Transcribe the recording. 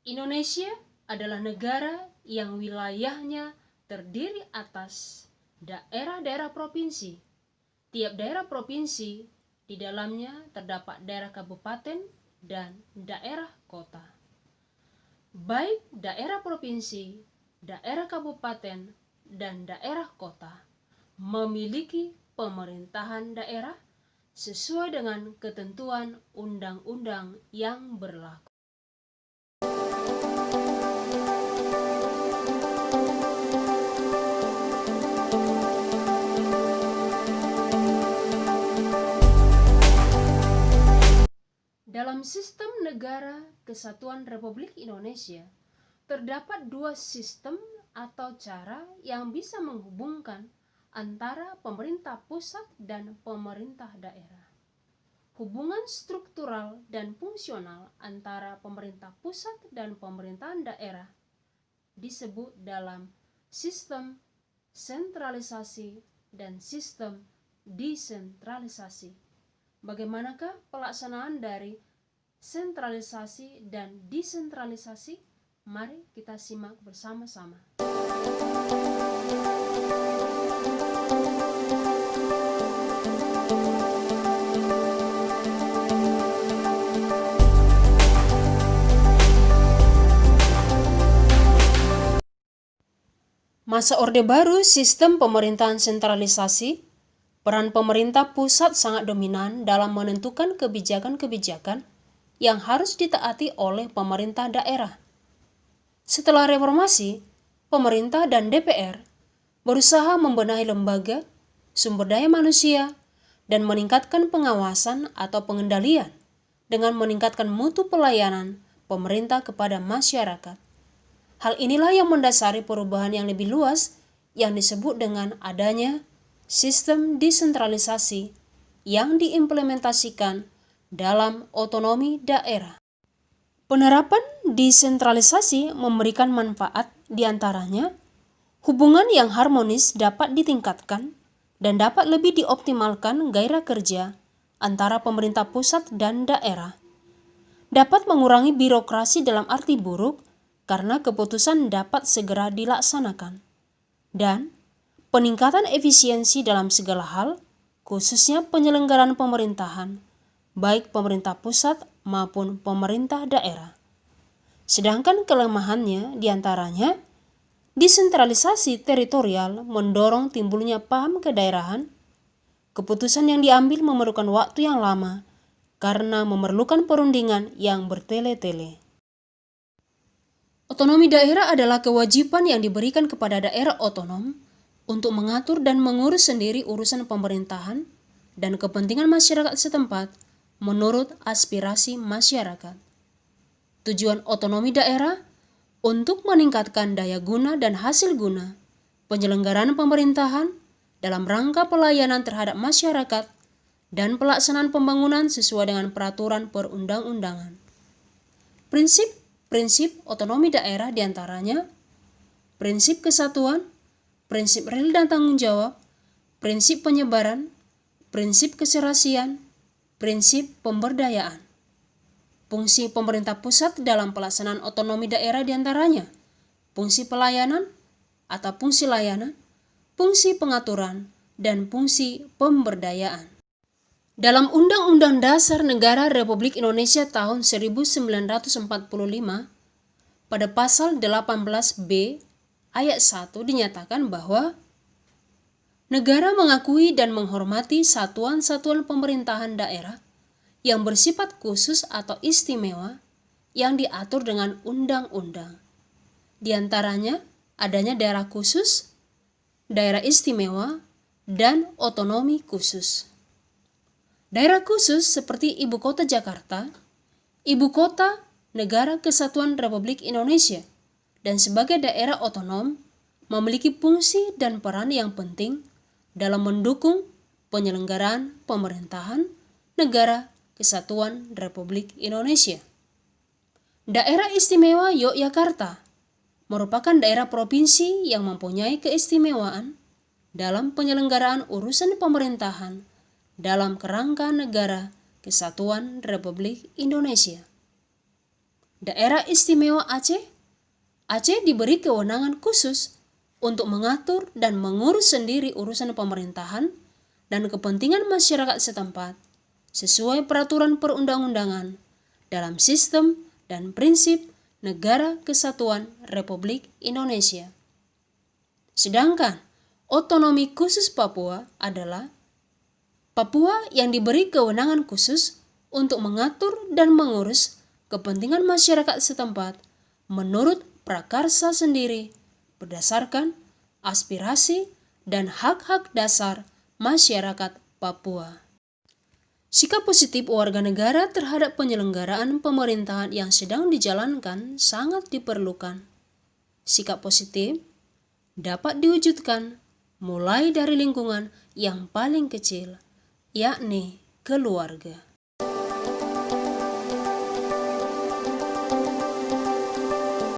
Indonesia adalah negara yang wilayahnya terdiri atas daerah-daerah provinsi. Tiap daerah provinsi di dalamnya terdapat daerah kabupaten dan daerah kota. Baik daerah provinsi, daerah kabupaten, dan daerah kota memiliki pemerintahan daerah sesuai dengan ketentuan undang-undang yang berlaku. Dalam sistem negara kesatuan Republik Indonesia, terdapat dua sistem atau cara yang bisa menghubungkan antara pemerintah pusat dan pemerintah daerah. Hubungan struktural dan fungsional antara pemerintah pusat dan pemerintahan daerah disebut dalam sistem sentralisasi dan sistem desentralisasi. Bagaimanakah pelaksanaan dari sentralisasi dan desentralisasi? Mari kita simak bersama-sama. Masa Orde Baru sistem pemerintahan sentralisasi, peran pemerintah pusat sangat dominan dalam menentukan kebijakan-kebijakan yang harus ditaati oleh pemerintah daerah. Setelah reformasi, pemerintah dan DPR berusaha membenahi lembaga, sumber daya manusia, dan meningkatkan pengawasan atau pengendalian dengan meningkatkan mutu pelayanan pemerintah kepada masyarakat. Hal inilah yang mendasari perubahan yang lebih luas yang disebut dengan adanya sistem desentralisasi yang diimplementasikan dalam otonomi daerah. Penerapan desentralisasi memberikan manfaat diantaranya hubungan yang harmonis dapat ditingkatkan dan dapat lebih dioptimalkan gairah kerja antara pemerintah pusat dan daerah. Dapat mengurangi birokrasi dalam arti buruk karena keputusan dapat segera dilaksanakan. Dan peningkatan efisiensi dalam segala hal, khususnya penyelenggaraan pemerintahan, baik pemerintah pusat maupun pemerintah daerah. Sedangkan kelemahannya diantaranya, desentralisasi teritorial mendorong timbulnya paham kedaerahan. Keputusan yang diambil memerlukan waktu yang lama karena memerlukan perundingan yang bertele-tele. Otonomi daerah adalah kewajiban yang diberikan kepada daerah otonom untuk mengatur dan mengurus sendiri urusan pemerintahan dan kepentingan masyarakat setempat menurut aspirasi masyarakat. Tujuan otonomi daerah untuk meningkatkan daya guna dan hasil guna penyelenggaraan pemerintahan dalam rangka pelayanan terhadap masyarakat dan pelaksanaan pembangunan sesuai dengan peraturan perundang-undangan. Prinsip otonomi daerah diantaranya prinsip kesatuan, prinsip real dan tanggung jawab, prinsip penyebaran, prinsip keserasian, prinsip pemberdayaan. Fungsi pemerintah pusat dalam pelaksanaan otonomi daerah diantaranya fungsi pelayanan atau fungsi layanan, fungsi pengaturan, dan fungsi pemberdayaan. Dalam Undang-Undang Dasar Negara Republik Indonesia tahun 1945, pada pasal 18B ayat 1 dinyatakan bahwa negara mengakui dan menghormati satuan-satuan pemerintahan daerah yang bersifat khusus atau istimewa yang diatur dengan undang-undang. Di antaranya adanya daerah khusus, daerah istimewa, dan otonomi khusus. Daerah khusus seperti Ibu Kota Jakarta, Ibu Kota Negara Kesatuan Republik Indonesia, dan sebagai daerah otonom memiliki fungsi dan peran yang penting dalam mendukung penyelenggaraan pemerintahan negara Kesatuan Republik Indonesia. Daerah Istimewa Yogyakarta merupakan daerah provinsi yang mempunyai keistimewaan dalam penyelenggaraan urusan pemerintahan dalam kerangka negara Kesatuan Republik Indonesia. Daerah Istimewa Aceh, Aceh diberi kewenangan khusus untuk mengatur dan mengurus sendiri urusan pemerintahan dan kepentingan masyarakat setempat sesuai peraturan perundang-undangan dalam sistem dan prinsip Negara Kesatuan Republik Indonesia. Sedangkan otonomi khusus Papua adalah Papua yang diberi kewenangan khusus untuk mengatur dan mengurus kepentingan masyarakat setempat menurut prakarsa sendiri berdasarkan aspirasi dan hak-hak dasar masyarakat Papua. Sikap positif warga negara terhadap penyelenggaraan pemerintahan yang sedang dijalankan sangat diperlukan. Sikap positif dapat diwujudkan mulai dari lingkungan yang paling kecil, yakni keluarga.